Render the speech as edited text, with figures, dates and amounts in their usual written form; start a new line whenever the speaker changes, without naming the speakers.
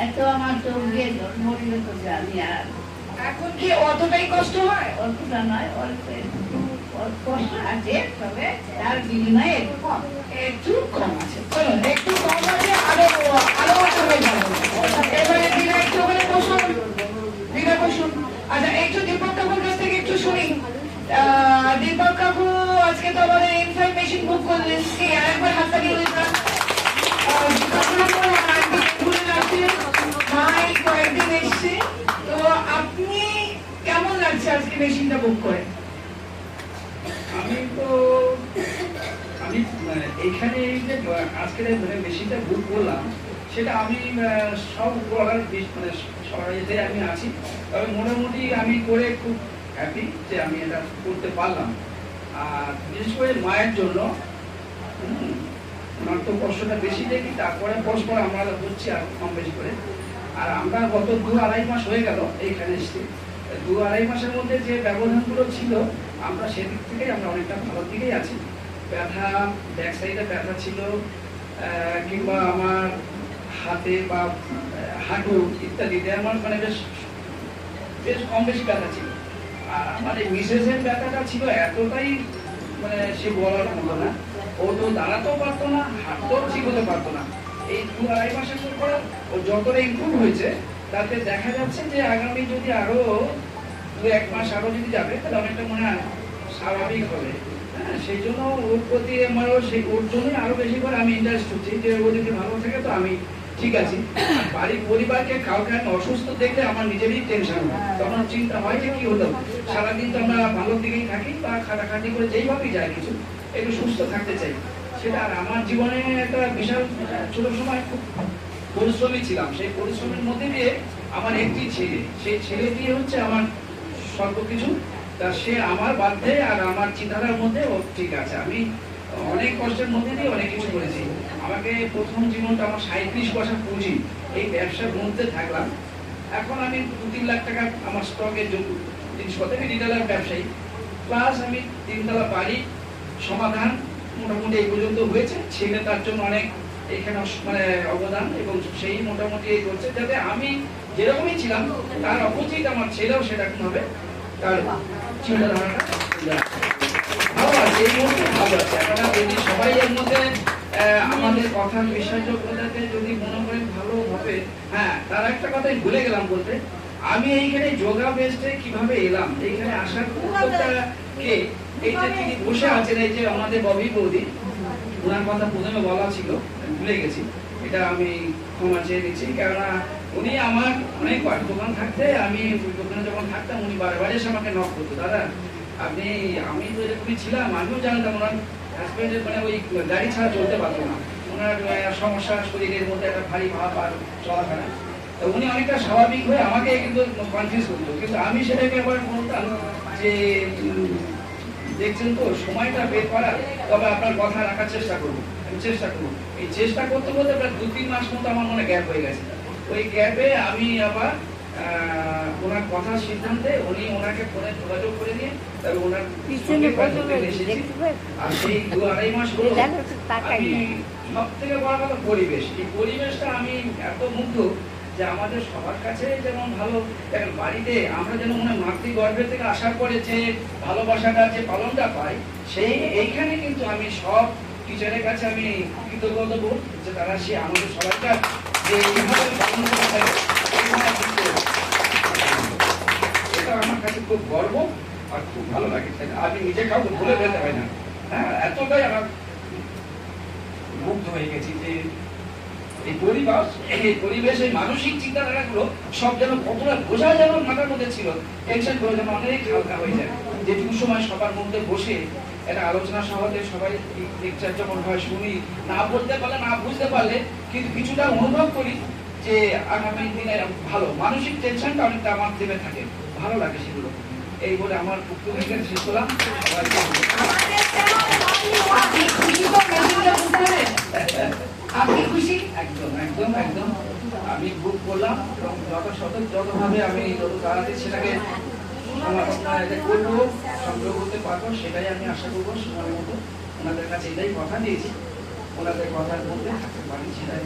এত আমার চোখ দিয়ে জন্ম দিল তো জানি আর
এখন কি অতটাই কষ্ট হয়?
অতটা নয়, অল্প একটু কষ্ট আছে, তবে তার বিনিময়ে একটু কম।
একটু কম আছে, চলুন একটু কম আছে, আরো আরো হয়ে যাবে। এবারে দিনা একটু ওখানে বসুন, দিনা বসুন। আচ্ছা, একটু দীপক কাকুর কাছ থেকে একটু শুনি। দীপক কাকু আজকে তো আমাদের ইনফাইল মেশিন বুক করলেন, কি আরেকবার হাতটা দিয়ে দিলাম। কয়েকদিন এসছে, তো আপনি কেমন লাগছে আজকে মেশিনটা বুক করে?
আমি তো এখানে আজকে মেশিনটা বুক করলাম, সেটা আমি সব বলার সবাইতে আমি আছি, তবে মোটামুটি আমি করে খুব হ্যাপি যে আমি এটা করতে পারলাম। আর বিশেষ করে মায়ের জন্য ওনার তো কষ্টটা বেশি দেখি, তারপরে পরস্পর আমরা হচ্ছি আর কম বেশি করে। আর আমরা গত 2-2.5 মাস হয়ে গেল এইখানে এসেছি, 2-2.5 মাসের মধ্যে যে ব্যবধানগুলো ছিল আমরা সেদিক থেকে আমরা অনেকটা ভালোর দিকেই আছি। ব্যথা, ব্যাক সাইডে ব্যথা ছিল, কিংবা আমার হাতে বা হাঁটু ইত্যাদিতে আমার বেশ বেশ কম বেশি ব্যথা ছিল। আর আমার এই মিসেসের ব্যথাটা ছিল এতটাই সে বলার মতো না। ও তো দাঁড়াতেও পারতো না, হাঁটতেও ঠিক হতে পারতো না। এই 2-2.5 মাসের পর ও যতটা ইমপ্রুভ হয়েছে, তাতে দেখা যাচ্ছে যে আগামী যদি আরো 2-1 মাস আরো যদি যাবে, তাহলে অনেকটা মনে হয় স্বাভাবিক হবে। হ্যাঁ, সেই জন্য ওর প্রতি আমারও ওর জন্যই আরো বেশি করে আমি ইন্টারেস্ট হচ্ছি যে ও যদি ভালো থাকে তো আমি ঠিক আছি। বাড়ির পরিবারকে কাউকে আমি অসুস্থ দেখলে আমার নিজেরই টেনশন হয়, তখন চিন্তা হয় যে কি হলো। সারাদিন তো আমরা ভালোর দিকেই থাকি বা খাটাখাটি করে যেইভাবেই যায় কিছু একটু সুস্থ থাকতে চাই। সেটা আর আমার জীবনে একটা বিশাল ছোট সময় খুব পরিশ্রমী ছিলাম। সেই পরিশ্রমের মধ্যে দিয়ে আমার একটি ছেলে, সেই ছেলেটি হচ্ছে আমার সর্বকিছু। তা সে আমার বাধ্যে আর আমার চিন্তাধারার মধ্যে ও ঠিক আছে। আমি অনেক কষ্টের মধ্যে দিয়ে অনেক কিছু করেছি। আমাকে প্রথম জীবনটা আমার 37 বছর পুঁজি এই ব্যবসার মধ্যে থাকলাম। এখন আমি 2-3 লাখ টাকা আমার স্টকের জিনিসপত্র, আমি রিটেলার ব্যবসায়ী, প্লাস আমি 3 তলা বাড়ি সমাধান মোটামুটি এই পর্যন্ত হয়েছে। ছেলে তার জন্য অনেক এখানে অবদান, এবং সেই মোটামুটি এই করছে, যাতে আমি যেরকমই ছিলাম তার অপোজিট আমার ছেলেও সেরকম হবে। তার চিন্তাধারাটা ভালো আছে, এই মুহূর্তে ভালো আছে। আপনারা যদি সবাই এর মধ্যে আমাদের কথার বিশ্বাসযোগ্যতাকে যদি মনে করেন ভালো হবে। হ্যাঁ, তার একটা কথাই ভুলে গেলাম বলতে, আমি এইখানে যোগা বেস্টে কিভাবে এলাম, এইখানে আসার উদ্যোগটা কে, এই যে তিনি বসে আছেন, এই যে আমাদের ববি বৌদি, ওনার কথা প্রথমে বলা ছিল, ভুলে গেছি, এটা আমি ক্ষমা চেয়ে নিচ্ছি। কেননা উনি আমার অনেক দোকান থাকতে, আমি দোকানে যখন থাকতাম উনি বারবার এসে আমাকে নক করতো, দাদা আপনি, আমি তো এরকমই ছিলাম, আমিও জানতাম ওনার হাজবেন্ডের ওই গাড়ি ছাড়া চলতে পারতো না, ওনার সমস্যা, শরীরের মধ্যে একটা ভারী ভাব আর চলাফেরা। তো উনি অনেকটা স্বাভাবিক হয়ে আমাকে কিন্তু কনফিউজ করতো, কিন্তু আমি সেটাকে আবার বলতাম যে দেখছেন তো সময়টা বের করা, তবে আপনার কথা রাখার চেষ্টা করবো, আমি চেষ্টা করবো। এই চেষ্টা করতে করতে প্রায় 2-3 মাস মতো আমার মনে গ্যাপ হয়ে গেছে। ওই গ্যাপে আমি আবার ওনার কথার সিদ্ধান্তে উনি ওনাকে ফোনে যোগাযোগ করে নিয়ে তবে ওনার এসেছি। আর সেই 2-2.5 মাস হলো আমি সব থেকে বড় কথা পরিবেশ, এই পরিবেশটা আমি এত মুগ্ধ যে আমাদের সবার কাছে যেমন ভালো, দেখেন বাড়িতে আমরা যেন মনে মাতৃগর্ভে থেকে আসার পরে যে ভালোবাসাটা, যে পালনটা পাই, সেই এইখানে কিন্তু আমি সব টিচারের কাছে আমি কৃতজ্ঞতা বোধ যে তারা সে আমাদের সবাইকে যে এইভাবে পালন করে থাকে, এটা আমার কাছে খুব গর্ব আর খুব ভালো লাগে। আমি নিজে কাউকে ভুলে ফেলতে পারি না। হ্যাঁ, এতটাই আমার মুগ্ধ হয়ে গেছি যে এই পরিবেশ, এই মানসিক চিন্তাধারাগুলো সব যেন কতটা বোঝা যেন মাথার মধ্যে ছিল, টেনশন করে যেন অনেক হালকা হয়ে যায়। যেটুকু সময় সবার মধ্যে বসে একটা আলোচনা সভাতে সবাই লেকচার যখন হয় শুনি, না বলতে পারলে, না বুঝতে পারলে, কিন্তু কিছুটা অনুভব করি যে আগামী দিনে ভালো মানসিক টেনশনটা অনেকটা আমার থেমে থাকে, ভালো লাগে সেগুলো। এই বলে আমার বক্তব্য শেষ করলাম।
আপনি খুশি?
একদম একদম একদম। আমি বুক করলাম এবং যতভাবে আমি যত তাড়াতাড়ি সেটাকে করবো, সংগ্রহ করতে পারবো, সেটাই আমি আশা করবো। সময় মতো ওনাদের কাছে এটাই কথা দিয়েছি, ওনাদের কথার মধ্যে থাকতে পারি, সেটাই